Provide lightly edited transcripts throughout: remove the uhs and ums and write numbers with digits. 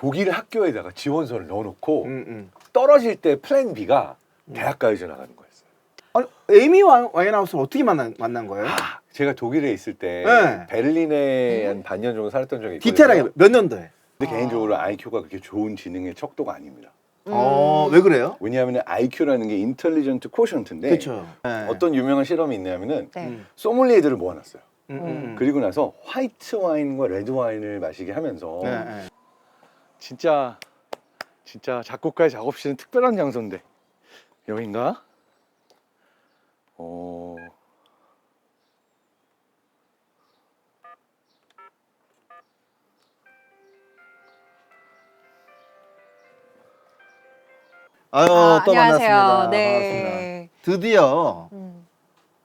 독일 학교에다가 지원서를 넣어놓고 떨어질 때 플랜 B가 대학가에 나가는 거였어요. 아니, 에이미 와인하우스를 어떻게 만난 거예요? 제가 독일에 있을 때 네. 베를린에 한 반년 정도 살았던 적이 있거든요. 디테일하게 몇 년도에? 근데 개인적으로 IQ가 그렇게 좋은 지능의 척도가 아닙니다. 왜 그래요? 왜냐하면 IQ라는 게 인텔리전트 쿼션트인데 그렇죠. 네. 어떤 유명한 실험이 있냐면은 네. 소믈리에들을 모아놨어요. 그리고 그리고 나서 화이트 와인과 레드 와인을 마시게 하면서 네. 진짜 작곡가의 작업실은 특별한 장소인데 여긴가? 아유 또 안녕하세요. 만났습니다. 네. 반갑습니다. 드디어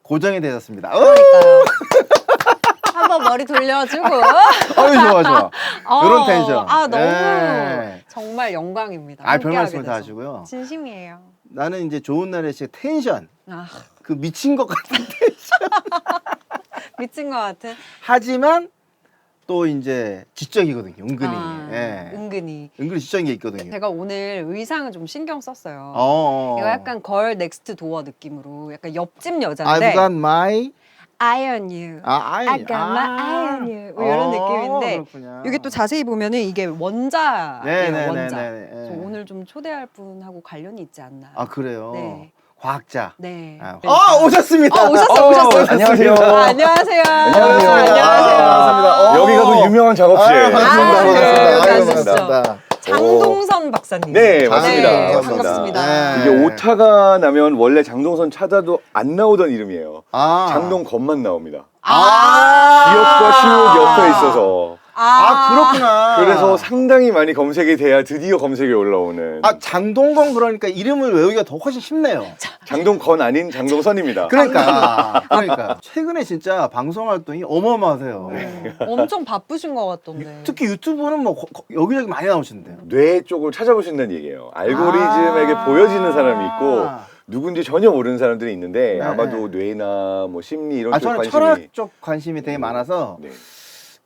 고정이 되셨습니다. 그러니까요. 한번 머리 돌려주고. 좋아. 이런 텐션. 너무 네. 정말 영광입니다. 별 함께하게 말씀을 다 돼서. 하시고요. 진심이에요. 나는 이제 좋은 날에 씨 텐션 아, 그 미친 것 같은 미친 것 같은. 하지만 또 이제 지적이거든요. 은근히. 은근히. 은근히 지적인 게 있거든요. 제가 오늘 의상을 좀 신경 썼어요. 이거 약간 걸 넥스트 도어 느낌으로 약간 옆집 여자인데 I've got my Eye on you. I got my eye on you. 뭐 이런 느낌인데 그렇구나. 여기 또 자세히 보면은 이게 원자예요. 네네네네. 원자. 네. 그래서 오늘 좀 초대할 분하고 관련이 있지 않나. 그래요. 네. 과학자. 네. 오셨습니다. 오셨어요. 안녕하세요. 안녕하세요. 안녕하세요. 반갑습니다. 여기가 그 유명한 작업실. 반갑습니다. 장동선 박사님. 네, 맞습니다. 네, 맞습니다. 반갑습니다. 이게 오타가 나면 원래 장동선 찾아도 안 나오던 이름이에요. 아. 장동건만 나옵니다. 아. 기억과 시옷 옆에 있어서. 그렇구나. 그래서 상당히 많이 검색이 돼야 드디어 검색에 올라오는. 장동건 그러니까 이름을 외우기가 더 훨씬 쉽네요. 장동건 아닌 장동선입니다. 그러니까 최근에 진짜 방송 활동이 어마어마하세요. 엄청 바쁘신 것 같던데. 특히 유튜브는 뭐 여기저기 많이 나오시는데요. 뇌 쪽을 찾아보신다는 얘기예요. 알고리즘에게 보여지는 사람이 있고 누군지 전혀 모르는 사람들이 있는데 아마도 뇌나 뭐 심리 이런 쪽 저는 관심이. 철학 쪽 관심이 되게 많아서 네.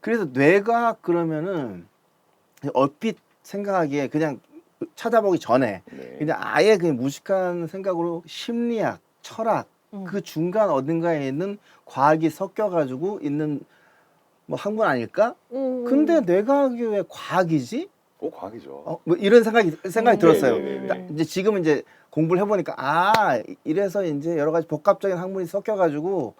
그래서 뇌과학 그러면은 얼핏 생각하기에 그냥 찾아보기 전에 네. 그냥 아예 그냥 무식한 생각으로 심리학, 철학 그 중간 어딘가에 있는 과학이 섞여가지고 있는 뭐 학문 아닐까? 근데 뇌과학이 왜 과학이지? 과학이죠. 뭐 이런 생각이 들었어요. 네네네네. 이제 지금은 이제 공부를 해보니까 이래서 이제 여러 가지 복합적인 학문이 섞여가지고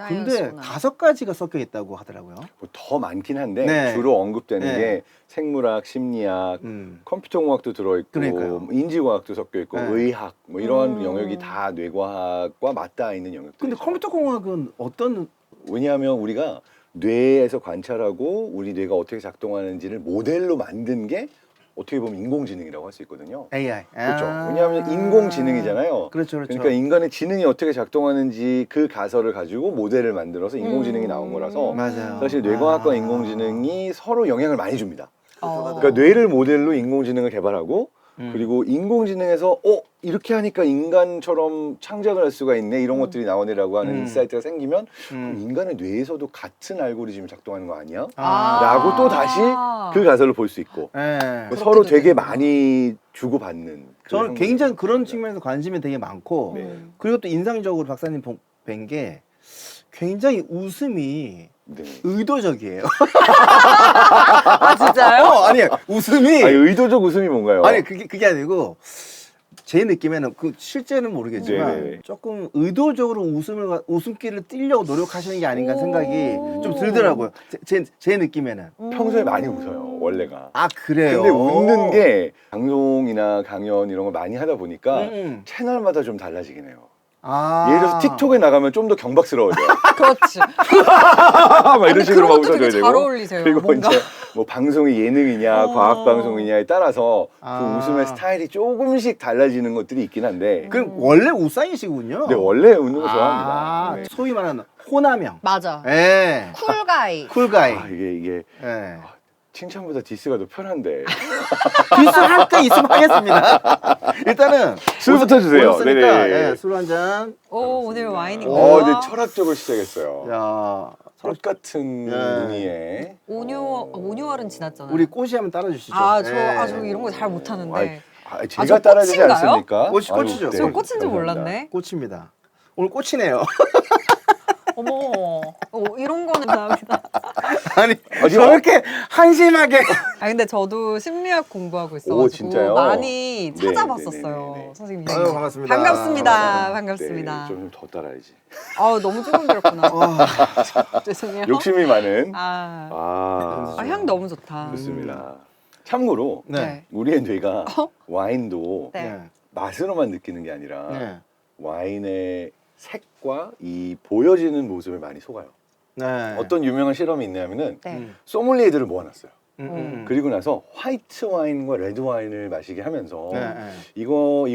근데 5가지가 섞여 있다고 하더라고요. 더 많긴 한데 네. 주로 언급되는 네. 게 생물학, 심리학, 컴퓨터공학도 들어있고 그러니까요. 뭐 인지과학도 섞여 있고 네. 의학 뭐 이러한 영역이 다 뇌과학과 맞닿아 있는 영역들. 근데 컴퓨터공학은 어떤 왜냐하면 우리가 뇌에서 관찰하고 우리 뇌가 어떻게 작동하는지를 모델로 만든 게 어떻게 보면 인공지능이라고 할 수 있거든요. AI? 그렇죠. 왜냐하면 인공지능이잖아요. 그렇죠. 그러니까 인간의 지능이 어떻게 작동하는지 그 가설을 가지고 모델을 만들어서 인공지능이 나온 거라서 맞아요. 사실 뇌과학과 인공지능이 서로 영향을 많이 줍니다. 어. 그러니까 뇌를 모델로 인공지능을 개발하고 그리고 인공지능에서 이렇게 하니까 인간처럼 창작을 할 수가 있네 이런 것들이 나오네라고 하는 인사이트가 생기면 그럼 인간의 뇌에서도 같은 알고리즘이 작동하는 거 아니야? 라고 또 다시 그 가설을 볼 수 있고 서로 되게 많이 주고받는 저는 굉장히 그런 측면에서 관심이 되게 많고 그리고 또 인상적으로 박사님 뵌 게 굉장히 웃음이 의도적이에요. 진짜요? 아니 웃음이 의도적 웃음이 뭔가요? 아니 그게 아니고 제 느낌에는 실제는 모르겠지만 조금 의도적으로 웃음기를 띠려고 노력하시는 게 아닌가 생각이 좀 들더라고요. 제 느낌에는. 평소에 많이 웃어요 원래가. 그래요? 근데 웃는 게 방송이나 강연 이런 걸 많이 하다 보니까 채널마다 좀 달라지긴 해요. 예를 들어서 틱톡에 나가면 좀 더 경박스러워져요. 그렇지. 막 이런 식으로 막 웃어줘야 되고. 잘 어울리세요. 그리고 뭔가. 이제 뭐 방송이 예능이냐 과학 방송이냐에 따라서 그 웃음의 스타일이 조금씩 달라지는 것들이 있긴 한데. 그럼 원래 우상이시군요. 네, 원래 웃는 거 좋아합니다. 네. 소위 말하는 호남형. 맞아. 쿨가이. 쿨가이. 이게 칭찬보다 디스가 더 편한데. 디스 할 때 있으면 하겠습니다. 일단은 술부터 주세요. 네네. 술 한 잔. 오늘 와인인가요? 이제 철학적으로 시작했어요. 야, 똑같은 네. 무늬에 온유월은 지났잖아요. 우리 꽃이 한번 따라주시죠. 저 이런 거 잘 못하는데. 아이, 제가 저 따라주지 꽃인가요? 않습니까? 꽃이죠. 네, 저 꽃인 줄 감사합니다. 몰랐네. 꽃입니다. 오늘 꽃이네요. 어머, 이런 거는 감사합니다. 아니 어디 저렇게 한심하게. 근데 저도 심리학 공부하고 오, 있어가지고 진짜요? 많이 네, 찾아봤었어요, 네네네네. 선생님. 아유, 반갑습니다. 반갑습니다. 반갑습니다. 네, 좀 더 따라야지. 너무 조금 들었구나. 와, 죄송해요. 욕심이 많은. 향 너무 좋다. 좋습니다. 참고로 네. 우리의 뇌가 와인도 네. 네. 맛으로만 느끼는 게 아니라 네. 와인의 색과 이 보여지는 모습을 많이 속아요. 네. 어떤 유명한 실험이 있냐면은 네. 소믈리에들을 모아놨어요. 음. 그리고 나서 화이트 와인과 레드 와인을 마시게 하면서 네. 이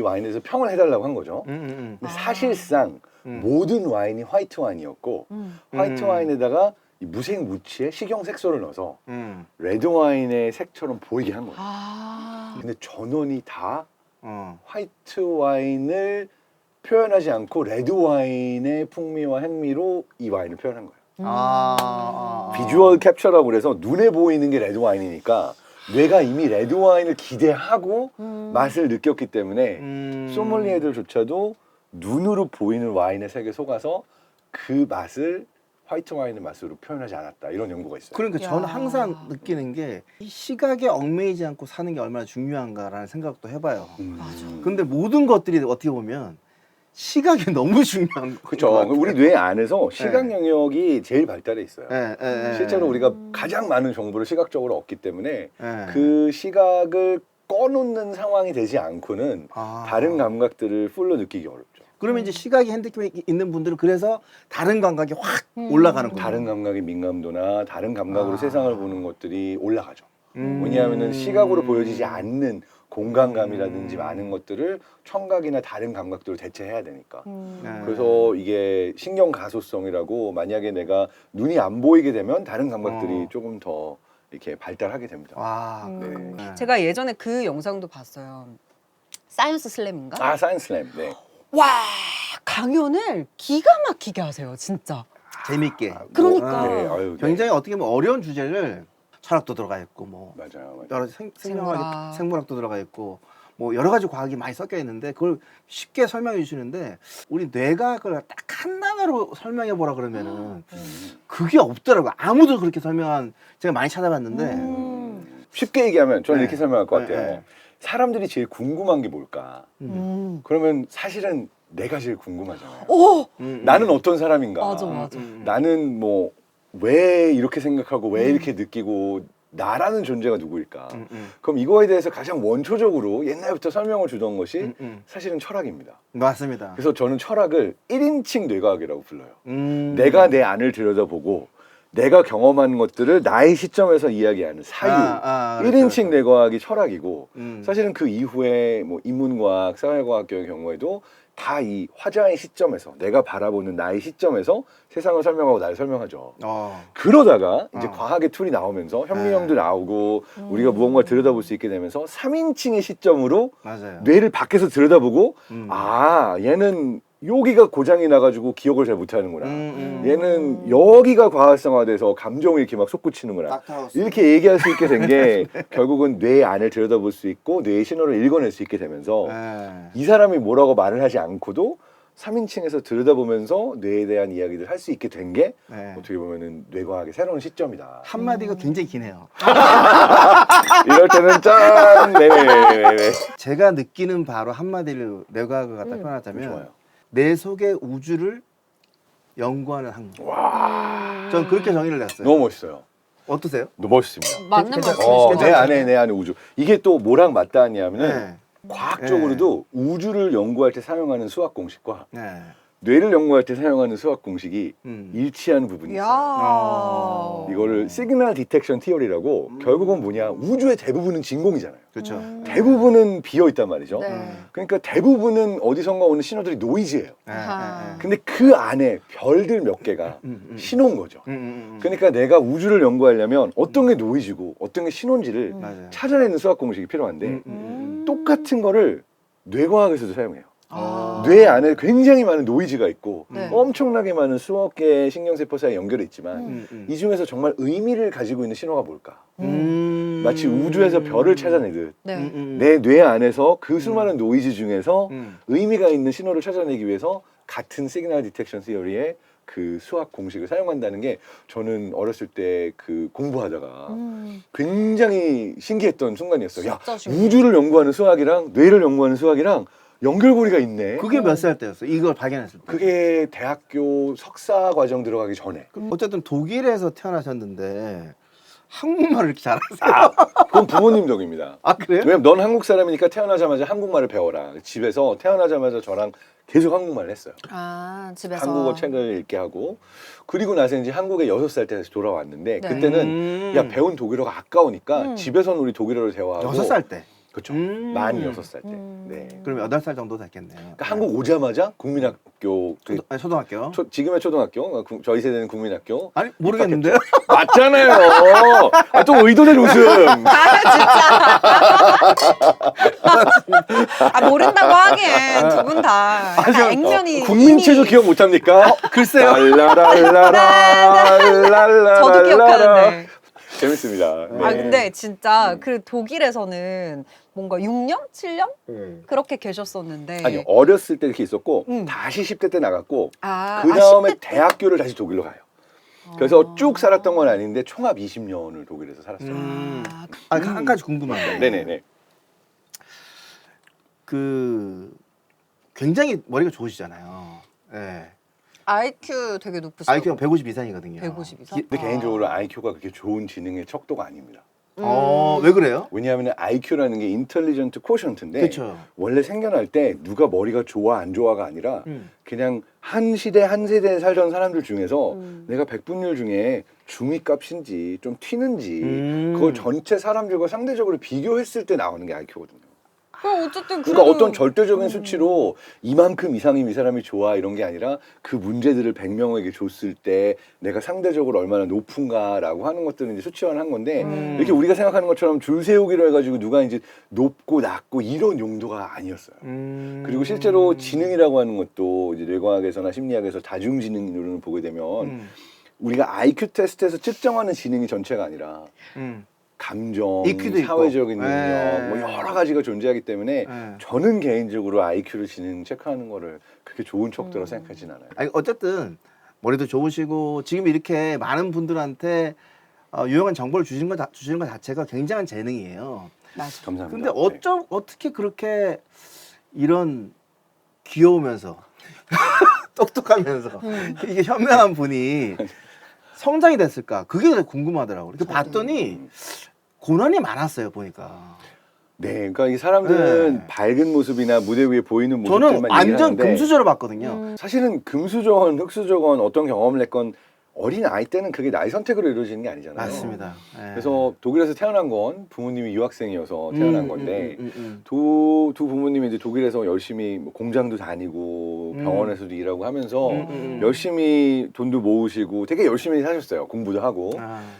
와인에서 평을 해달라고 한 거죠. 근데 사실상 모든 와인이 화이트 와인이었고 화이트 와인에다가 이 무색 무취의 식용 색소를 넣어서 레드 와인의 색처럼 보이게 한 거예요. 근데 전원이 다 화이트 와인을 표현하지 않고 레드 와인의 풍미와 향미로 이 와인을 표현한 거예요. 비주얼 캡처라고 그래서 눈에 보이는 게 레드 와인이니까 뇌가 이미 레드 와인을 기대하고 맛을 느꼈기 때문에 소믈리에들조차도 눈으로 보이는 와인의 색에 속아서 그 맛을 화이트 와인의 맛으로 표현하지 않았다. 이런 연구가 있어요. 그러니까 야. 저는 항상 느끼는 게 이 시각에 얽매이지 않고 사는 게 얼마나 중요한가라는 생각도 해봐요. 근데 모든 것들이 어떻게 보면 시각이 너무 중요한 그렇죠. 것 같아요. 우리 뇌 안에서 시각 영역이 제일 발달해 있어요. 실제로 우리가 가장 많은 정보를 시각적으로 얻기 때문에 그 시각을 꺼놓는 상황이 되지 않고는 다른 감각들을 풀로 느끼기 어렵죠. 그러면 이제 시각이 핸디캡이 있는 분들은 그래서 다른 감각이 확 올라가는 거예요. 다른 감각의 민감도나 다른 감각으로 세상을 보는 것들이 올라가죠. 왜냐하면 시각으로 보여지지 않는 공간감이라든지 많은 것들을 청각이나 다른 감각들로 대체해야 되니까. 그래서 이게 신경 가소성이라고 만약에 내가 눈이 안 보이게 되면 다른 감각들이 조금 더 이렇게 발달하게 됩니다. 와. 네. 제가 예전에 그 영상도 봤어요. 사이언스 슬램인가? 사이언스램. 네. 와, 강연을 기가 막히게 하세요, 진짜. 재밌게. 그러니까. 네, 아유, 네. 굉장히 어떻게 보면 어려운 주제를 철학도 들어가 있고 뭐 맞아요. 여러 생물학도 들어가 있고 뭐 여러 가지 과학이 많이 섞여 있는데 그걸 쉽게 설명해 주시는데 우리 뇌과학을 딱 한 단어로 설명해 보라 그러면은 그게 없더라고요. 아무도 그렇게 설명한 제가 많이 찾아봤는데 쉽게 얘기하면 저는 네. 이렇게 설명할 것 같아요. 네. 사람들이 제일 궁금한 게 뭘까? 그러면 사실은 내가 제일 궁금하잖아요. 오! 나는 어떤 사람인가? 맞아. 나는 뭐 왜 이렇게 생각하고 왜 이렇게 느끼고 나라는 존재가 누구일까? 그럼 이거에 대해서 가장 원초적으로 옛날부터 설명을 주던 것이 사실은 철학입니다. 맞습니다. 그래서 저는 철학을 1인칭 뇌과학이라고 불러요. 내가 내 안을 들여다보고 내가 경험한 것들을 나의 시점에서 이야기하는 사유. 1인칭 뇌과학이 철학이고 사실은 그 이후에 뭐 인문과학, 사회과학교의 경우에도 다 이 화자의 시점에서 내가 바라보는 나의 시점에서 세상을 설명하고 나를 설명하죠. 그러다가 이제 과학의 툴이 나오면서 현미경도 나오고 우리가 무언가를 들여다볼 수 있게 되면서 3인칭의 시점으로 맞아요. 뇌를 밖에서 들여다보고 얘는 여기가 고장이 나가지고 기억을 잘 못하는구나. 얘는 여기가 과활성화돼서 감정을 이렇게 막 솟구치는구나. 닥터하우스. 이렇게 얘기할 수 있게 된 게 결국은 뇌 안을 들여다볼 수 있고 뇌의 신호를 읽어낼 수 있게 되면서 이 사람이 뭐라고 말을 하지 않고도 3인칭에서 들여다보면서 뇌에 대한 이야기를 할 수 있게 된 게 어떻게 보면은 뇌과학의 새로운 시점이다. 한마디가 굉장히 기네요. 이럴 때는 짠! 네네네네. 제가 느끼는 바로 한마디를 뇌과학을 갖다 표현하자면 좋아요. 내 속의 우주를 연구하는 학문. 와. 전 그렇게 정의를 내었어요. 너무 멋있어요. 어떠세요? 너무 멋있습니다. 맞는 괜찮아요. 말씀이시죠? 내 안에 우주. 이게 또 뭐랑 맞닿았냐면은 네. 과학적으로도 우주를 연구할 때 사용하는 수학 공식과 네. 뇌를 연구할 때 사용하는 수학 공식이 일치하는 부분이 있어요. 야. 이거를 시그널 디텍션 티어리라고 결국은 뭐냐 우주의 대부분은 진공이잖아요. 그렇죠. 대부분은 비어 있단 말이죠. 네. 그러니까 대부분은 어디선가 오는 신호들이 노이즈예요. 아하. 근데 그 안에 별들 몇 개가 신호인 거죠. 그러니까 내가 우주를 연구하려면 어떤 게 노이즈고 어떤 게 신호인지를 맞아요. 찾아내는 수학 공식이 필요한데 똑같은 거를 뇌과학에서도 사용해요. 뇌 안에 굉장히 많은 노이즈가 있고 네. 엄청나게 많은 수억 개의 신경세포 사이에 연결해 있지만 이 중에서 정말 의미를 가지고 있는 신호가 뭘까? 마치 우주에서 별을 찾아내듯 네. 내 뇌 안에서 그 수많은 노이즈 중에서 의미가 있는 신호를 찾아내기 위해서 같은 시그널 디텍션 시어리의 그 수학 공식을 사용한다는 게 저는 어렸을 때 그 공부하다가 굉장히 신기했던 순간이었어요. 야, 진짜 신기해. 우주를 연구하는 수학이랑 뇌를 연구하는 수학이랑 연결고리가 있네. 그게 몇 살 때였어? 이걸 발견했을 때. 그게 대학교 석사 과정 들어가기 전에. 어쨌든 독일에서 태어나셨는데 한국말을 이렇게 잘하세요. 그건 부모님 덕입니다. 아 그래요? 왜냐면 넌 한국 사람이니까 태어나자마자 한국말을 배워라. 집에서 태어나자마자 저랑 계속 한국말을 했어요. 아, 집에서. 한국어 책을 읽게 하고 그리고 나서 이제 한국에 6살 때 다시 돌아왔는데 네. 그때는 야 배운 독일어가 아까우니까 집에서는 우리 독일어를 대화하고 6살 때. 그렇죠. 만 6살 때. 네. 그럼 8살 정도 됐겠네요. 그러니까 한국 오자마자 국민학교 초등학교. 지금의 초등학교 저희 세대는 국민학교 아니 모르겠는데요. 맞잖아요. 아, 또 의도된 웃음. 아, 모른다고 하기엔 두 분 다. 액면이. 국민체조 이미- 기억 못합니까? 글쎄요. 랄라랄라라 저도 기억하는데. 재밌습니다. 네. 아, 근데 진짜 그 독일에서는 뭔가 6년? 7년? 그렇게 계셨었는데. 아니요 어렸을 때 이렇게 있었고 음. 다시 10대 때 나갔고 아, 그 다음에 10대 때? 대학교를 다시 독일로 가요. 그래서 쭉 살았던 건 아닌데 총합 20년을 독일에서 살았어요. 한 가지 궁금한데. 네네네. 그 굉장히 머리가 좋으시잖아요. 네. IQ 되게 높으시고. IQ가 150 이상이거든요. 150 이상? 근데 개인적으로 IQ가 그렇게 좋은 지능의 척도가 아닙니다. 왜 그래요? 왜냐하면 IQ라는 게 인텔리전트 코션트인데 그렇죠. 원래 생겨날 때 누가 머리가 좋아 안 좋아가 아니라 그냥 한 시대 한 세대에 살던 사람들 중에서 내가 백분율 중에 중위 값인지 좀 튀는지 그걸 전체 사람들과 상대적으로 비교했을 때 나오는 게 IQ거든요. 그럼 어쨌든 그러니까 그래도- 어떤 절대적인 수치로 이만큼 이상이면 이 사람이 좋아 이런 게 아니라 그 문제들을 100명에게 줬을 때 내가 상대적으로 얼마나 높은가라고 하는 것들은 이제 수치화한 건데 이렇게 우리가 생각하는 것처럼 줄 세우기로 해가지고 누가 이제 높고 낮고 이런 용도가 아니었어요. 그리고 실제로 지능이라고 하는 것도 이제 뇌과학에서나 심리학에서 다중지능으로 보게 되면 우리가 IQ 테스트에서 측정하는 지능이 전체가 아니라 감정, EQ도 있고. 사회적인 능력, 네. 뭐 여러 가지가 존재하기 때문에 네. 저는 개인적으로 IQ를 지능 체크하는 거를 그렇게 좋은 척도로 생각하진 않아요. 아니, 어쨌든 머리도 좋으시고 지금 이렇게 많은 분들한테 유용한 정보를 주시는 것 자체가 굉장한 재능이에요. 맞아. 감사합니다. 근데 어떻게 그렇게 이런 귀여우면서 똑똑하면서 이게 현명한 분이 성장이 됐을까? 그게 되게 궁금하더라고요. 이렇게 봤더니 고난이 많았어요, 보니까. 네, 그러니까 이 사람들은 네. 밝은 모습이나 무대 위에 보이는 모습들만 저는 완전 얘기하는데 금수저로 봤거든요. 사실은 금수저건 흑수저건 어떤 경험을 했건 어린 아이 때는 그게 나의 선택으로 이루어지는 게 아니잖아요. 맞습니다. 네. 그래서 독일에서 태어난 건 부모님이 유학생이어서 태어난 건데 두 부모님이 이제 독일에서 열심히 뭐 공장도 다니고 병원에서도 일하고 하면서 열심히 돈도 모으시고 되게 열심히 사셨어요. 공부도 하고.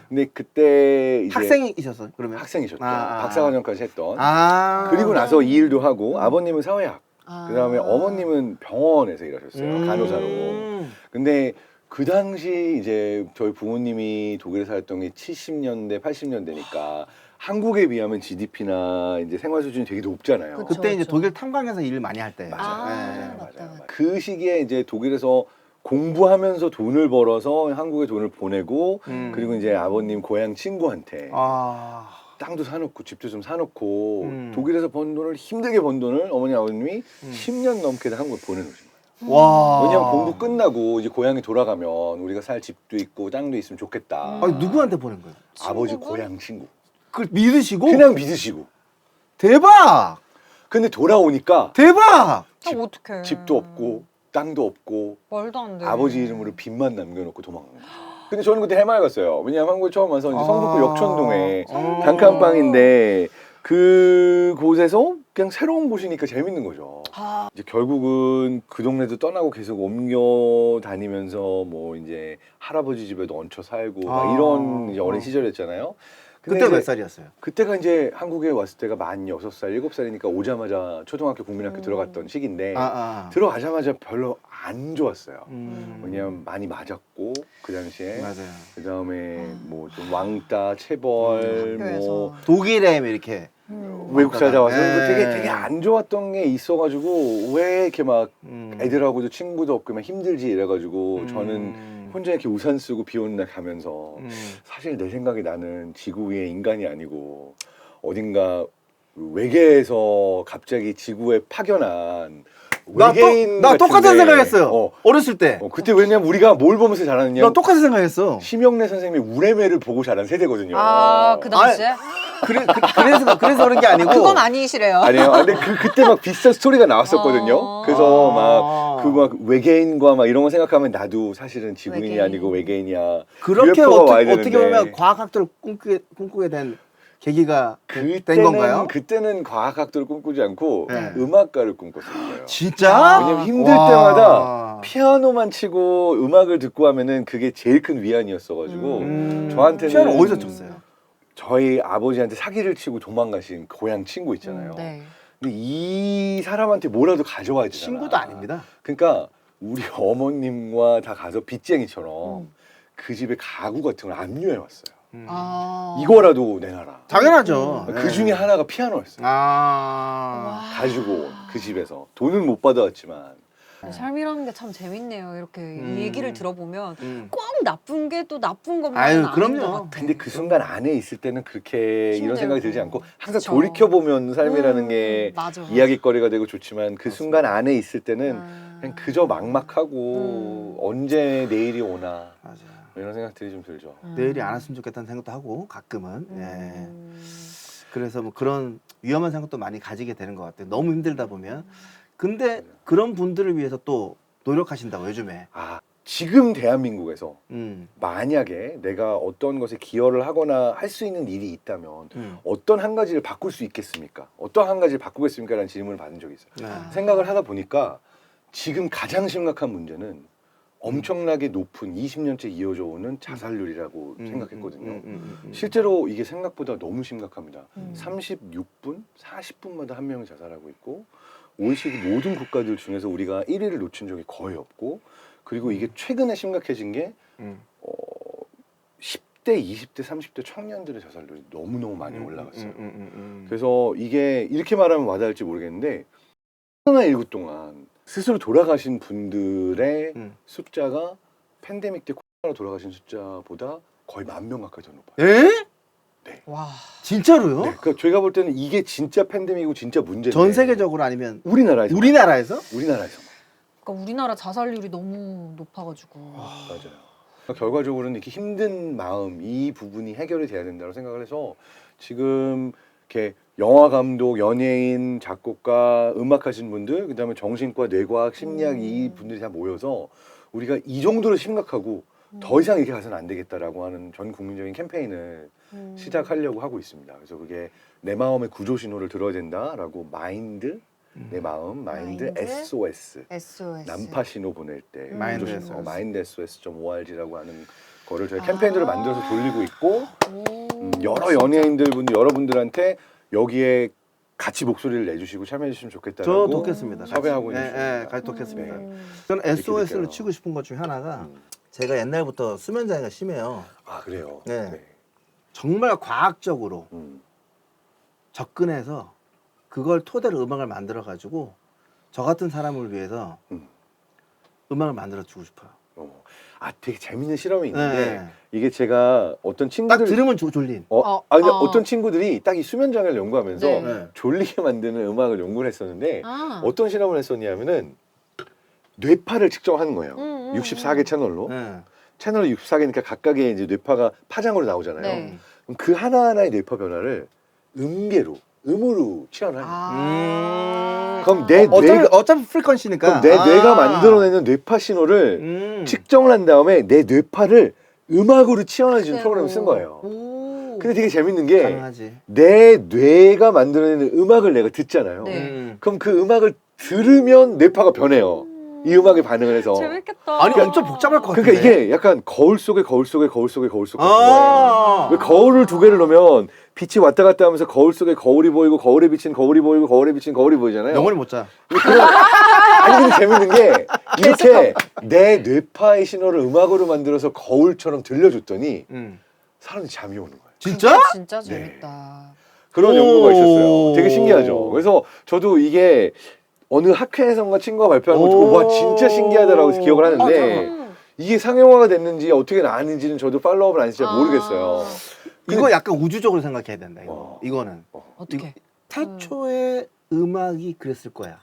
근데 그때 이제 학생이셨어요, 그러면? 학생이셨죠. 아. 박사과정까지 했던. 아. 그리고 나서 이 일도 하고 아버님은 사회학. 그다음에 어머님은 병원에서 일하셨어요. 간호사로. 근데 그 당시 이제 저희 부모님이 독일에 살았던 게 70년대, 80년대니까 한국에 비하면 GDP나 이제 생활 수준이 되게 높잖아요. 그쵸. 그때 이제 독일 탄광에서 일을 많이 할 때. 맞아요. 맞아요. 그 시기에 이제 독일에서 공부하면서 돈을 벌어서 한국에 돈을 보내고 그리고 이제 아버님 고향 친구한테 아. 땅도 사놓고 집도 좀 사놓고 독일에서 번 돈을 힘들게 번 돈을 어머니 아버님이 10년 넘게 한국에 보내놓으신 거예요. 와. 왜냐면 공부 끝나고 이제 고향에 돌아가면 우리가 살 집도 있고 땅도 있으면 좋겠다. 아니, 누구한테 보낸 거예요? 아버지 친구분? 고향 친구. 그걸 믿으시고? 그냥 믿으시고. 대박! 근데 돌아오니까 대박! 어떡해. 집도 없고 땅도 없고 말도 안 돼. 아버지 이름으로 빚만 남겨놓고 도망간 거예요. 근데 저는 그때 해맑았어요. 왜냐하면 한국에 처음 와서 이제 성북구 역촌동에 단칸방인데 그곳에서 그냥 새로운 곳이니까 재밌는 거죠. 이제 결국은 그 동네도 떠나고 계속 옮겨 다니면서 뭐 이제 할아버지 집에도 얹혀 살고 막 이런 이제 어린 시절이었잖아요. 근데 그때 이제 몇 살이었어요? 그때가 이제 한국에 왔을 때가 만 6살, 7살이니까 오자마자 초등학교 국민학교 들어갔던 시기인데 들어가자마자 별로 안 좋았어요. 왜냐면 많이 맞았고 그 당시에 맞아요. 그 다음에 뭐 좀 왕따, 체벌, 뭐 학교에서. 독일에 이렇게 외국 살다 와서 네. 되게 안 좋았던 게 있어가지고 왜 이렇게 막 음. 애들하고도 친구도 없고 막 힘들지 이래가지고 저는 혼자 이렇게 우산 쓰고 비 오는 날 가면서 사실 내 생각에 나는 지구 위의 인간이 아니고 어딘가 외계에서 갑자기 지구에 파견한 외계인 나 똑같은 같은데, 생각했어요. 어렸을 때. 그때 왜냐면 우리가 뭘 보면서 자랐느냐? 나 똑같은 생각했어. 심영래 선생님의 우레메를 보고 자란 세대거든요. 아, 그 당시에? 그래서 그런 게 아니고. 그건 아니시래요. 아니에요. 근데 그때 막 비슷한 스토리가 나왔었거든요. 그래서 막 그 막 외계인과 막 이런 거 생각하면 나도 사실은 지구인이 외계인. 아니고 외계인이야. 그렇게 UFO가 와야 어떻게 되는데. 보면 과학학도를 꿈꾸게 된 계기가 된 건가요? 그때는 과학학도를 꿈꾸지 않고 네. 음악가를 꿈꿨어요. 진짜? 왜냐면 힘들 와. 때마다 피아노만 치고 음악을 듣고 하면은 그게 제일 큰 위안이었어가지고 저한테는 피아노 어디서 쳤어요? 저희 아버지한테 사기를 치고 도망가신 고향 친구 있잖아요. 네. 근데 이 사람한테 뭐라도 가져와야 되잖아. 친구도 아닙니다. 그러니까 우리 어머님과 다 가서 빚쟁이처럼 그 집에 가구 같은 걸 압류해 왔어요. 아. 이거라도 내놔라. 당연하죠. 그 중에 하나가 피아노였어요. 아. 가지고 온 그 집에서 돈은 못 받아왔지만 삶이라는 게 참 재밌네요. 이렇게 이 얘기를 들어보면 꼭 나쁜 게 또 나쁜 것만 아유, 아닌 그럼요. 것 같아. 근데 그 순간 안에 있을 때는 그렇게 이런 힘들고. 생각이 들지 않고 항상 그쵸. 돌이켜보면 삶이라는 게 맞아. 이야기거리가 되고 좋지만 그 순간 안에 있을 때는 아. 그냥 그저 막막하고 언제 내일이 오나 맞아요. 이런 생각들이 좀 들죠. 내일이 안 왔으면 좋겠다는 생각도 하고 가끔은. 예. 음. 그래서 뭐 그런 위험한 생각도 많이 가지게 되는 것 같아요. 너무 힘들다 보면. 근데 그런 분들을 위해서 또 노력하신다고 요즘에. 아 지금 대한민국에서 음. 만약에 내가 어떤 것에 기여를 하거나 할 수 있는 일이 있다면 어떤 한 가지를 바꿀 수 있겠습니까? 어떤 한 가지를 바꾸겠습니까? 라는 질문을 받은 적이 있어요. 네. 생각을 하다 보니까 지금 가장 심각한 문제는 엄청나게 높은 20년째 이어져 오는 자살률이라고 생각했거든요. 실제로 이게 생각보다 너무 심각합니다. 36분, 40분마다 한 명이 자살하고 있고 OECD 모든 국가들 중에서 우리가 1위를 놓친 적이 거의 없고 그리고 이게 최근에 심각해진 게 10대, 20대, 30대 청년들의 자살률이 너무너무 많이 올라갔어요. 그래서 이게 이렇게 말하면 와닿을지 모르겠는데 코로나19 동안 스스로 돌아가신 분들의 숫자가 팬데믹 때 코로나로 돌아가신 숫자보다 거의 10,000명 가까이 더 높아요. 에? 와. 진짜로요? 네, 그러니까 저희가 볼 때는 이게 진짜 팬데믹이고 진짜 문제인데 전 세계적으로 아니면 우리나라에서 우리나라에서? 우리나라에서만 그러니까 우리나라 자살률이 너무 높아가지고. 맞아요. 그러니까 결과적으로는 이렇게 힘든 마음 이 부분이 해결이 돼야 된다고 생각을 해서 지금 이렇게 영화 감독, 연예인, 작곡가, 음악하신 분들, 그다음에 정신과, 뇌과학, 심리학 이 분들이 다 모여서 우리가 이 정도로 심각하고 더 이상 이렇게 가서는 안 되겠다라고 하는 전 국민적인 캠페인을 시작하려고 하고 있습니다. 그래서 그게 내 마음의 구조 신호를 들어야 된다라고 마인드, 내 마음, 마인드 SOS, SOS. 난파 신호 보낼 때 마인드 구조 신호, SOS. 마인드 SOS.org라고 하는 거를 저희 캠페인으로 만들어서 돌리고 있고 여러 연예인들 분 여러분들한테 여기에 같이 목소리를 내주시고 참여해 주시면 저 좋겠다라고 돕겠습니다. 섭외하고 있는 네, 중입니다. 네, 같이 돕겠습니다. 저는 이렇게 SOS를 느껴요. 치고 싶은 것 중에 하나가 제가 옛날부터 수면 장애가 심해요. 아 그래요. 네. 정말 과학적으로 접근해서 그걸 토대로 음악을 만들어 가지고 저 같은 사람을 위해서 음악을 만들어 주고 싶어요. 아 되게 재밌는 실험이 있는데 네. 이게 제가 어떤 딱 친구들 들으면 졸린. 근데 어떤 친구들이 딱 이 수면 장애를 연구하면서 네. 졸리게 만드는 음악을 연구를 했었는데 아. 어떤 실험을 했었냐면은 뇌파를 측정하는 거예요. 64개 채널로. 네. 채널이 64개니까 각각의 이제 뇌파가 파장으로 나오잖아요. 네. 그럼 그 하나하나의 뇌파 변화를 음으로 취하는 거예요. 아. 그럼 내 뇌가 어차피 프리퀀시니까. 그럼 내 뇌가 만들어내는 뇌파 신호를 측정을 한 다음에 내 뇌파를 음악으로 치환해주는 프로그램을 쓴 거예요. 오. 근데 되게 재밌는 게 가능하지. 내 뇌가 만들어내는 음악을 내가 듣잖아요. 네. 그럼 그 음악을 들으면 뇌파가 변해요. 이 음악에 반응을 해서. 재밌겠다. 아니 엄청 복잡할 것 같은데. 그러니까 이게 약간 거울 속에 거울 속에 거울 속에 거울 속 같은 거예요. 아. 왜 거울을 두 개를 놓으면 빛이 왔다 갔다 하면서 거울 속에 거울이 보이고 거울에 비친 거울이 보이고 거울에 비친 거울이 보이잖아요. 영원히 못 자. 아니 근데 재밌는 게 이렇게 내 뇌파의 신호를 음악으로 만들어서 거울처럼 들려줬더니 사람들이 잠이 오는 거예요. 진짜? 진짜 재밌다. 그런 오. 연구가 있었어요. 되게 신기하죠. 그래서 저도 이게 어느 학회에선가 친구가 발표한 거 보고 와 진짜 신기하다라고 해서 기억을 하는데 이게 상용화가 됐는지 어떻게 나왔는지는 저도 팔로우업을 안 해서 잘 모르겠어요. 이거 약간 우주적으로 생각해야 된다. 이거는 어떻게? 태초에 음악이 그랬을 거야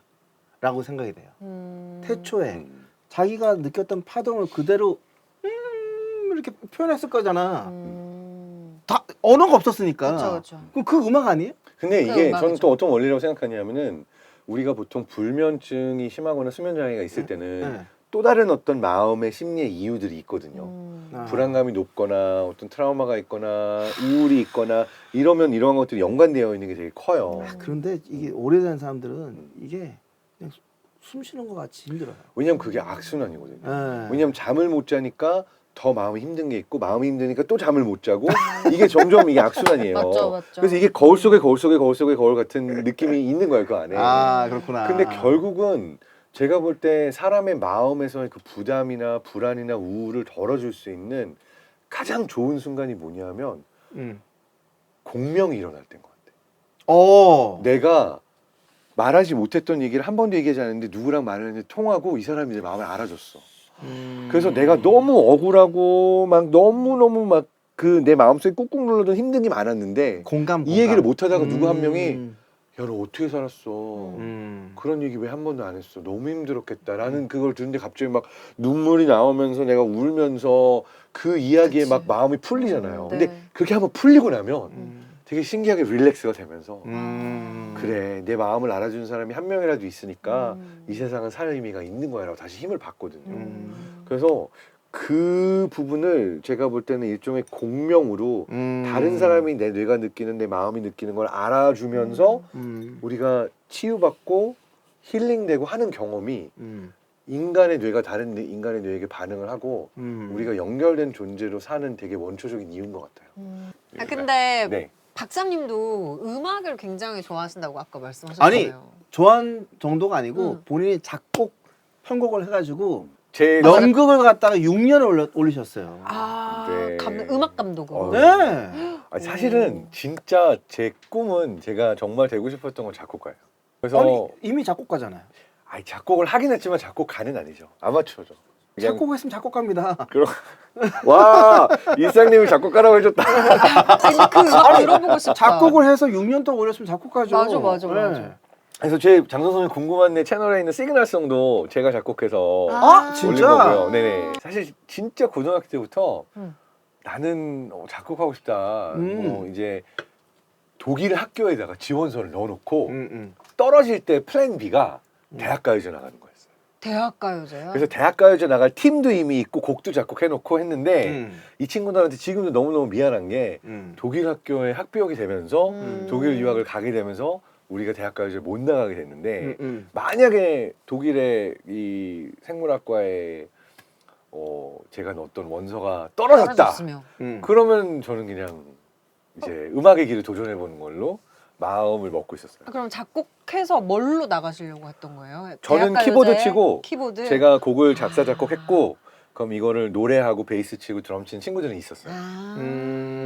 라고 생각이 돼요. 태초에 자기가 느꼈던 파동을 그대로 이렇게 표현했을 거잖아. 다 언어가 없었으니까. 그렇죠. 그럼 그 음악 아니에요? 근데 그 이게 음악이죠. 저는 또 어떤 원리라고 생각하냐면은 우리가 보통 불면증이 심하거나 수면 장애가 있을 때는 네. 또 다른 어떤 마음의 심리의 이유들이 있거든요. 아. 불안감이 높거나 어떤 트라우마가 있거나 우울이 있거나 이러면 이런 것들이 연관되어 있는 게 되게 커요. 그런데 이게 오래된 사람들은 이게 그냥 숨 쉬는 것 같이 힘들어요. 왜냐면 그게 악순환이거든요. 네. 왜냐면 잠을 못 자니까 더 마음이 힘든 게 있고 마음이 힘드니까 또 잠을 못 자고 이게 점점 이게 악순환이에요. 맞죠. 그래서 이게 거울 속에 거울 속에 거울 속에 거울 같은 느낌이 있는 거예요 그 안에. 아 그렇구나. 근데 결국은 제가 볼 때 사람의 마음에서의 그 부담이나 불안이나 우울을 덜어줄 수 있는 가장 좋은 순간이 뭐냐면 공명이 일어날 때인 것 같아. 내가 말하지 못했던 얘기를 한 번도 얘기하지 않았는데 누구랑 말을 했는데 통하고 이 사람이 내 마음을 알아줬어. 그래서 내가 너무 억울하고 막 너무너무 막 그 내 마음속에 꾹꾹 눌러둔 힘든 게 많았는데 공감. 이 얘기를 못 하다가 누구 한 명이 야, 너 어떻게 살았어? 그런 얘기 왜 한 번도 안 했어? 너무 힘들었겠다라는 그걸 듣는데 갑자기 막 눈물이 나오면서 내가 울면서 그 이야기에 그치. 막 마음이 풀리잖아요. 네. 근데 그렇게 한번 풀리고 나면 되게 신기하게 릴렉스가 되면서 음. 그래 내 마음을 알아주는 사람이 한 명이라도 있으니까 이 세상은 살 의미가 있는 거야라고 다시 힘을 받거든요. 그래서 그 부분을 제가 볼 때는 일종의 공명으로 다른 사람이 내 뇌가 느끼는 내 마음이 느끼는 걸 알아주면서 우리가 치유받고 힐링되고 하는 경험이 인간의 뇌가 다른 인간의 뇌에게 반응을 하고 우리가 연결된 존재로 사는 되게 원초적인 이유인 것 같아요. 아 근데 네. 박사님도 음악을 굉장히 좋아하신다고 아까 말씀하셨잖아요. 아니 좋아하는 정도가 아니고 본인이 작곡 편곡을 해가지고 제 연극을 갖다가 6년을 올리셨어요. 아 네. 음악 감독으로. 네. 아니, 사실은 진짜 제 꿈은 제가 정말 되고 싶었던 건 작곡가예요. 그래서 아니 이미 작곡가잖아요. 아니, 작곡을 하긴 했지만 작곡가는 아니죠. 아마추어죠. 그냥 작곡했으면 작곡가입니다. 그럼 와 일상님이 작곡가라고 해줬다. 아니 그 음악 들어보고 싶다. 작곡을 해서 6년 동안 올렸으면 작곡가죠. 맞아. 그래서 제 장선생님 궁금한 내 채널에 있는 시그널송도 제가 작곡해서 아, 올린 진짜? 거고요. 네네. 사실 진짜 고등학교 때부터 나는 작곡하고 싶다. 뭐 이제 독일 학교에다가 지원서를 넣어놓고 떨어질 때 플랜 B가 대학가요제 나가는 거였어요. 대학가요제요? 그래서 대학가요제 나갈 팀도 이미 있고 곡도 작곡해놓고 했는데 이 친구들한테 지금도 너무너무 미안한 게 독일 학교에 학비역이 되면서 독일 유학을 가게 되면서 우리가 대학가요제 못 나가게 됐는데 만약에 독일의 이 생물학과에 제가 넣었던 원서가 떨어졌다. 떨어졌으면. 그러면 저는 그냥 이제 음악의 길을 도전해보는 걸로 마음을 먹고 있었어요. 그럼 작곡해서 뭘로 나가시려고 했던 거예요? 저는 대학가요제? 키보드 치고 키보드? 제가 곡을 작사 작곡했고 그럼 이거를 노래하고 베이스 치고 드럼 치는 친구들은 있었어요.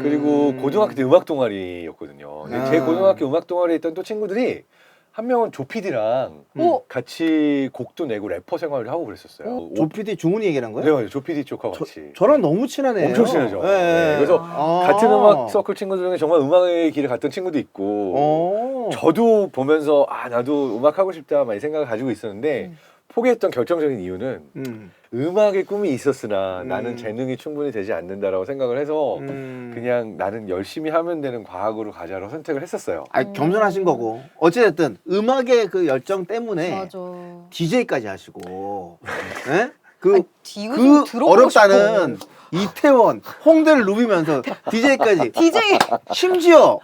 그리고 고등학교 때 음악 동아리였거든요. 근데 제 고등학교 음악 동아리에 있던 또 친구들이 한 명은 조피디랑 같이 곡도 내고 래퍼 생활을 하고 그랬었어요. 조피디 중훈이 얘기한 거예요? 네, 맞아요. 조피디 쪽하고 같이. 저랑 너무 친하네요. 엄청 친하죠. 네. 네, 그래서 같은 음악 서클 친구들 중에 정말 음악의 길을 갔던 친구도 있고 저도 보면서 아 나도 음악 하고 싶다 막 이 생각을 가지고 있었는데 포기했던 결정적인 이유는 음악의 꿈이 있었으나 나는 재능이 충분히 되지 않는다라고 생각을 해서 그냥 나는 열심히 하면 되는 과학으로 가자로 선택을 했었어요. 겸손하신 거고 어찌됐든 음악의 그 열정 때문에 맞아. DJ까지 하시고 네? 그 그 어렵다는 이태원 홍대를 누비면서 DJ까지 DJ 심지어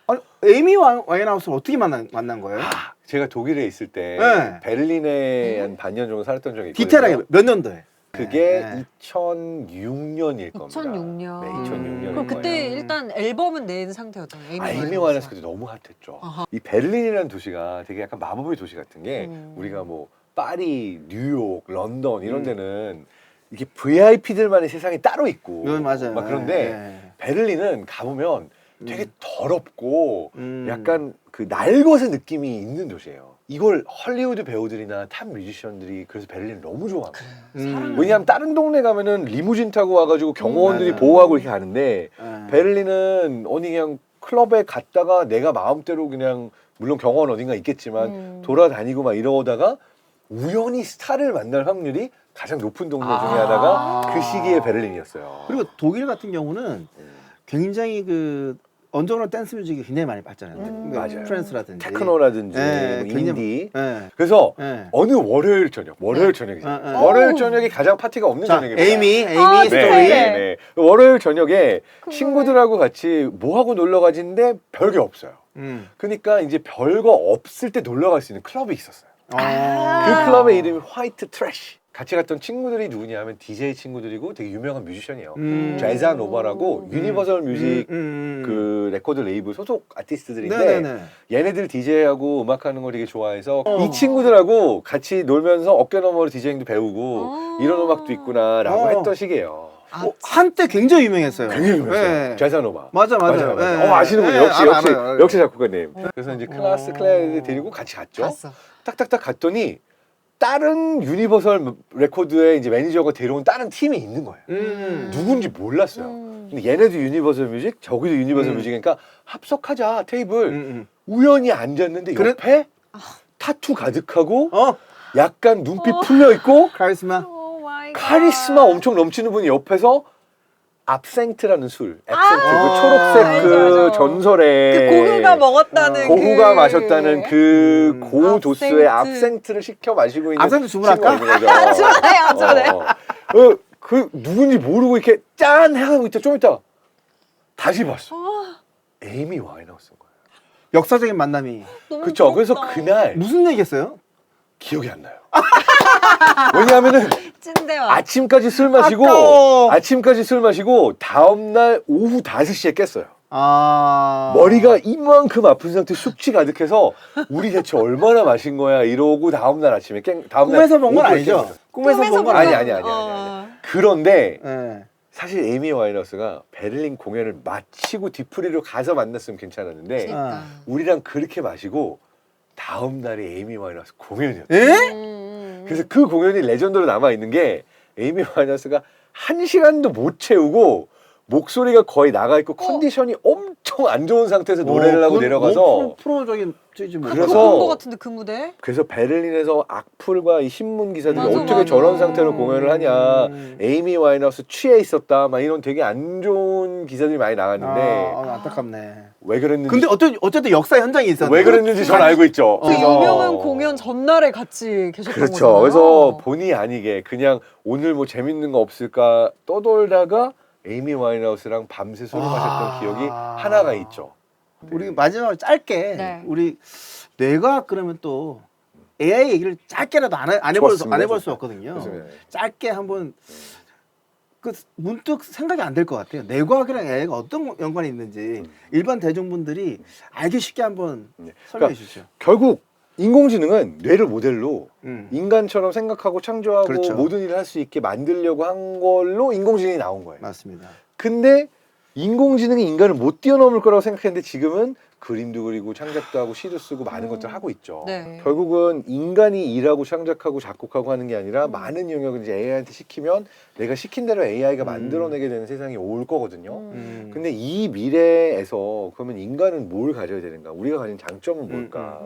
아니, 에이미 와인하우스를 어떻게 만난 거예요? 제가 독일에 있을 때 네. 베를린에 한 반년 정도 살았던 적이 있거든요. 디테일하게 몇 년도에? 그게 네. 2006년일 겁니다. 2006년. 네, 2006년. 그럼 그때 일단 앨범은 낸 상태였잖아요. 에이미 와인하우스 그때 너무 핫했죠. 아하. 이 베를린이라는 도시가 되게 약간 마법의 도시 같은 게 우리가 뭐 파리, 뉴욕, 런던 이런 데는 이게 VIP들만의 세상이 따로 있고 네, 맞아요. 막 그런데 네. 베를린은 가보면 되게 더럽고 약간 그 날것의 느낌이 있는 도시예요. 이걸 헐리우드 배우들이나 탑 뮤지션들이 그래서 베를린 너무 좋아합니다. 왜냐하면 다른 동네 가면은 리무진 타고 와가지고 경호원들이 맞아요. 보호하고 이렇게 가는데 네. 베를린은 어디 그냥 클럽에 갔다가 내가 마음대로 그냥 물론 경호원 어딘가 있겠지만 돌아다니고 막 이러다가 우연히 스타를 만날 확률이 가장 높은 동네 중에 하나가 그 시기에 베를린이었어요. 그리고 독일 같은 경우는 굉장히 그 언더그라운드 댄스 뮤직이 굉장히 많이 발전했는데 맞아요. 트랜스라든지 테크노라든지 네, 뭐 인디. 네. 그래서 네. 어느 월요일 저녁, 월요일 저녁이죠. 네. 월요일 저녁이 가장 파티가 없는 자, 저녁입니다. 에이미 아, 스토리. 네. 월요일 저녁에 친구들하고 같이 뭐 하고 놀러 가지는데 별게 없어요. 그러니까 이제 별거 없을 때 놀러 갈 수 있는 클럽이 있었어요. 그 클럽의 이름이 화이트 트래쉬. 같이 갔던 친구들이 누구냐 하면 DJ 친구들이고 되게 유명한 뮤지션이에요. 재자 노바라고 유니버설 뮤직 그 레코드 레이블 소속 아티스트들인데 네네네. 얘네들 DJ하고 음악하는 걸 되게 좋아해서 이 친구들하고 같이 놀면서 어깨너머로 DJing도 배우고 이런 음악도 있구나라고 했던 시기예요. 한때 굉장히 유명했어요. 굉장히 유명했어요. 네. 재사노바. 맞아요. 네. 아시는군요. 네, 역시 알아요. 역시 작곡가님. 그래서 이제 클래스 데리고 같이 갔죠. 갔어. 딱딱딱 갔더니 다른 유니버설 레코드의 이제 매니저가 데려온 다른 팀이 있는 거예요. 누군지 몰랐어요. 근데 얘네도 유니버설 뮤직, 저기도 유니버설 뮤직이니까 합석하자 테이블. 우연히 앉았는데 옆에 타투 가득하고 약간 눈빛 풀려 있고 카리스마. 오 마이 갓. 카리스마 엄청 넘치는 분이 옆에서 압생트라는 술, 앱센트 그 초록색 알죠, 그 알죠. 전설의 그 고흐가 먹었다는 고흐가 마셨다는 그 고도수의 압생트. 압생트를 시켜 마시고 있는 압생트 주문할까? 친구가 있는 거죠. 주문해요. 그 누군지 모르고 이렇게 짠 하고 있다 좀 있다 다시 봤어. 에이미 와인하우스인 거예요. 역사적인 만남이. 그렇죠. 그래서 그날 무슨 얘기했어요? 기억이 안 나요. 왜냐하면은 찐대와. 아침까지 술 마시고 아까워. 아침까지 술 마시고 다음 날 오후 5시에 깼어요. 아. 머리가 이만큼 아픈 상태 숙취 가득해서 우리 대체 얼마나 마신 거야 이러고 다음 날 아침에 다음 날 꿈에서 본 건 오후에 아니죠? 깬 거죠. 꿈에서 본 건 아니 아니죠? 아니. 그런데 네. 사실 에이미 와인하우스가 베를린 공연을 마치고 뒤풀이로 가서 만났으면 괜찮았는데 그러니까. 우리랑 그렇게 마시고 다음 날이 에이미 와인하우스 공연이었어요. 에? 그래서 그 공연이 레전드로 남아 있는 게 에이미 와인하우스가 1시간도 못 채우고 목소리가 거의 나가 있고 컨디션이 엄청 안 좋은 상태에서 노래를 하고 내려가서 프로적인 지 뭐. 그래서 그거 본것 같은데 그 무대? 그래서 베를린에서 악플과 이 신문 기사들이 맞아, 어떻게 맞아. 저런 상태로 공연을 하냐 에이미 와인하우스 취해 있었다 막 이런 되게 안 좋은 기사들이 많이 나갔는데 안타깝네. 왜 그랬는지 근데 어쨌든 역사 현장에 있었는데. 왜 그랬는지 전 알고 있죠. 그 유명한 공연 전날에 같이 계셨던 그렇죠. 거잖아요. 그래서 본의 아니게 그냥 오늘 뭐 재밌는 거 없을까 떠돌다가 에이미 와인하우스랑 밤새 술을 마셨던 기억이 하나가 있죠. 우리 마지막으로 짧게 네. 우리 뇌과학 그러면 또 AI 얘기를 짧게라도 안 좋았습니다. 해볼 수 없거든요. 좋습니다. 짧게 한번 그 문득 생각이 안 될 것 같아요. 뇌과학이랑 AI가 어떤 연관이 있는지 일반 대중분들이 알기 쉽게 한번 설명해 주시죠. 결국 인공지능은 뇌를 모델로 음. 인간처럼 생각하고 창조하고 그렇죠. 모든 일을 할 수 있게 만들려고 한 걸로 인공지능이 나온 거예요. 맞습니다. 근데 인공지능이 인간을 못 뛰어넘을 거라고 생각했는데 지금은 그림도 그리고 창작도 하고 시도 쓰고 많은 것들을 하고 있죠. 네. 결국은 인간이 일하고 창작하고 작곡하고 하는 게 아니라 많은 영역을 이제 AI한테 시키면 내가 시킨 대로 AI가 만들어내게 되는 세상이 올 거거든요. 근데 이 미래에서 그러면 인간은 뭘 가져야 되는가? 우리가 가진 장점은 뭘까?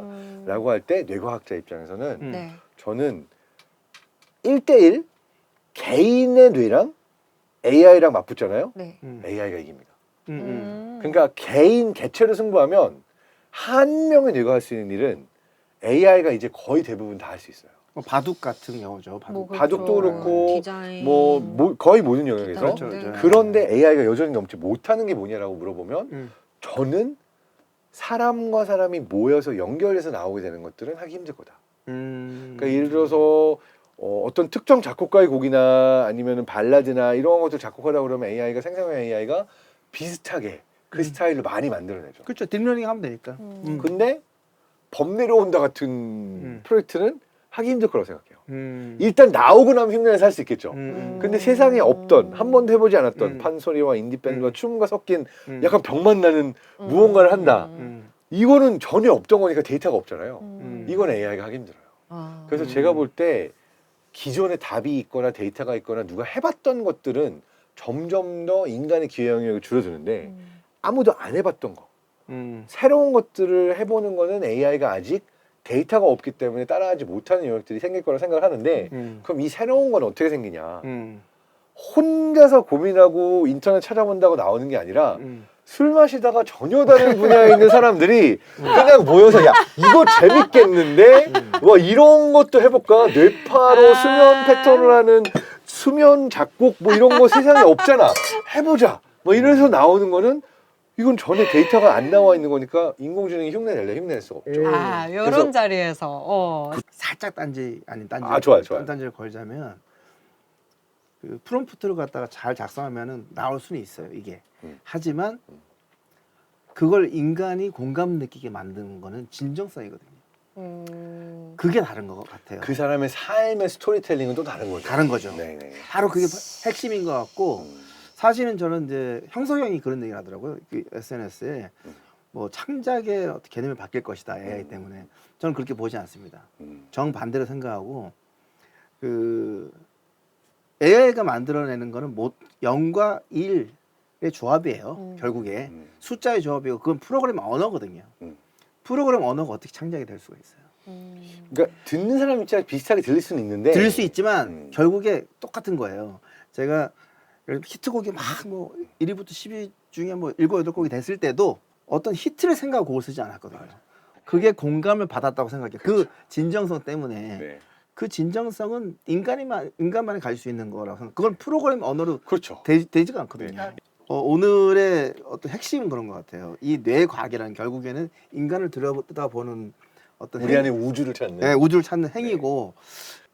라고 할 때 뇌과학자 입장에서는 네. 저는 1대1 개인의 뇌랑 AI랑 맞붙잖아요. 네. AI가 이깁니다. 음. 그러니까 개인 개체로 승부하면 한 명의 뇌가 할 수 있는 일은 AI가 이제 거의 대부분 다 할 수 있어요. 뭐 바둑 같은 경우죠. 뭐 바둑도 그렇고 디자인. 거의 모든 영역에서 그렇죠, 네. 그렇죠. 그런데 AI가 여전히 넘지 못하는 게 뭐냐라고 물어보면 저는 사람과 사람이 모여서 연결해서 나오게 되는 것들은 하기 힘들 거다. 음. 그러니까 예를 들어서 어떤 특정 작곡가의 곡이나 아니면은 발라드나 이런 것들 작곡하다 그러면 AI가 생성형 AI가 비슷하게 그 스타일로 많이 만들어내죠. 그렇죠. 딥러닝 하면 되니까. 근데 범 내려온다 같은 프로젝트는 하기 힘들 거라고 생각해요. 일단 나오고 나면 힘내서 할 수 있겠죠. 근데 세상에 없던 한 번도 해보지 않았던 판소리와 인디밴드와 춤과 섞인 약간 병만 나는 무언가를 한다. 이거는 전혀 없던 거니까 데이터가 없잖아요. 이건 AI가 하기 힘들어요. 그래서 제가 볼 때 기존에 답이 있거나 데이터가 있거나 누가 해봤던 것들은 점점 더 인간의 기회 영역이 줄어드는데 아무도 안 해봤던 거 새로운 것들을 해보는 거는 AI가 아직 데이터가 없기 때문에 따라하지 못하는 영역들이 생길 거라 생각을 하는데 그럼 이 새로운 건 어떻게 생기냐 혼자서 고민하고 인터넷 찾아본다고 나오는 게 아니라 술 마시다가 전혀 다른 분야에 있는 사람들이 그냥 모여서 야 이거 재밌겠는데 와 이런 것도 해볼까 뇌파로 수면 패턴을 하는 수면 작곡 뭐 이런 거 세상에 없잖아 해보자 뭐 이래서 나오는 거는 이건 전혀 데이터가 안 나와 있는 거니까 인공지능이 흉내낼래 흉내낼 수가 없죠. 이런 그래서 자리에서 살짝 딴지 아닌 딴지. 좋아요. 딴지를 걸자면 그 프롬프트를 갖다가 잘 작성하면은 나올 수는 있어요. 이게. 하지만 그걸 인간이 공감 느끼게 만드는 거는 진정성이거든요. 그게 다른 것 같아요. 그 사람의 삶의 스토리텔링은 또 다른 거죠. 다른 거죠. 네네. 바로 그게 핵심인 것 같고 사실은 저는 이제 형석형이 그런 얘기를 하더라고요. 그 SNS에 뭐 창작의 어떤 개념이 바뀔 것이다 AI 때문에 저는 그렇게 보지 않습니다. 정반대로 생각하고 그 AI가 만들어내는 거는 0과 1의 조합이에요. 결국에 숫자의 조합이고 그건 프로그램 언어거든요. 프로그램 언어가 어떻게 창작이 될 수가 있어요? 그러니까 듣는 사람 입장에 비슷하게 들릴 수는 있는데 들을 수 있지만 결국에 똑같은 거예요. 제가 히트곡이 막 뭐 1위부터 10위 중에 뭐 7, 8곡이 됐을 때도 어떤 히트를 생각하고 곡을 쓰지 않았거든요. 그게 공감을 받았다고 생각해요. 그렇죠. 그 진정성 때문에 네. 그 진정성은 인간만이 가질 수 있는 거라고 생각. 그건 프로그램 언어로 그렇죠. 되지가 않거든요. 네. 오늘의 어떤 핵심은 그런 것 같아요. 이 뇌과학이라는 결국에는 인간을 들여다보는 어떤 우리 안에 우주를 찾는 네, 우주를 찾는 행위고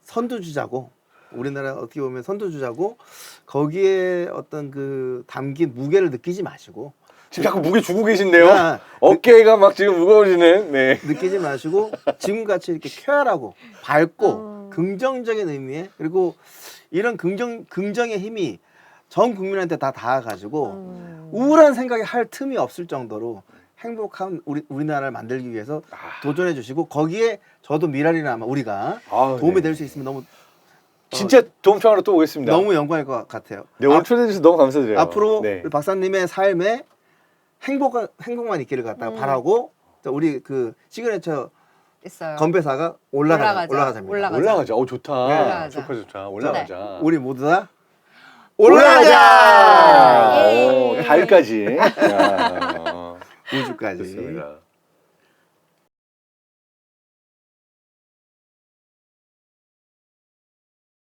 선두주자고 우리나라 어떻게 보면 선두주자고 거기에 어떤 그 담긴 무게를 느끼지 마시고 지금 자꾸 무게 주고 계신데요. 아, 어깨가 막 지금 무거워지는. 네. 느끼지 마시고 지금같이 이렇게 쾌활하고 밝고 긍정적인 의미에 그리고 이런 긍정의 힘이 전 국민한테 다 닿아가지고 우울한 생각이 할 틈이 없을 정도로 행복한 우리나라를 만들기 위해서 도전해 주시고 거기에 저도 미랄이나 아마 우리가 도움이 네. 될 수 있으면 너무 진짜 도움 청하러 또 오겠습니다. 너무 영광일 것 같아요. 네, 오늘 초대해 주셔서 너무 감사드려요. 앞으로 네. 우리 박사님의 삶에 행복만 있기를 갖다가 바라고 우리 그 시그네처 있어요. 건배사가 올라가자입니다. 올라가자. 좋다. 올라가자. 좋다. 올라가자. 우리 모두 다 올라가자. 예. 달까지. 야, 우주까지. 좋습니다.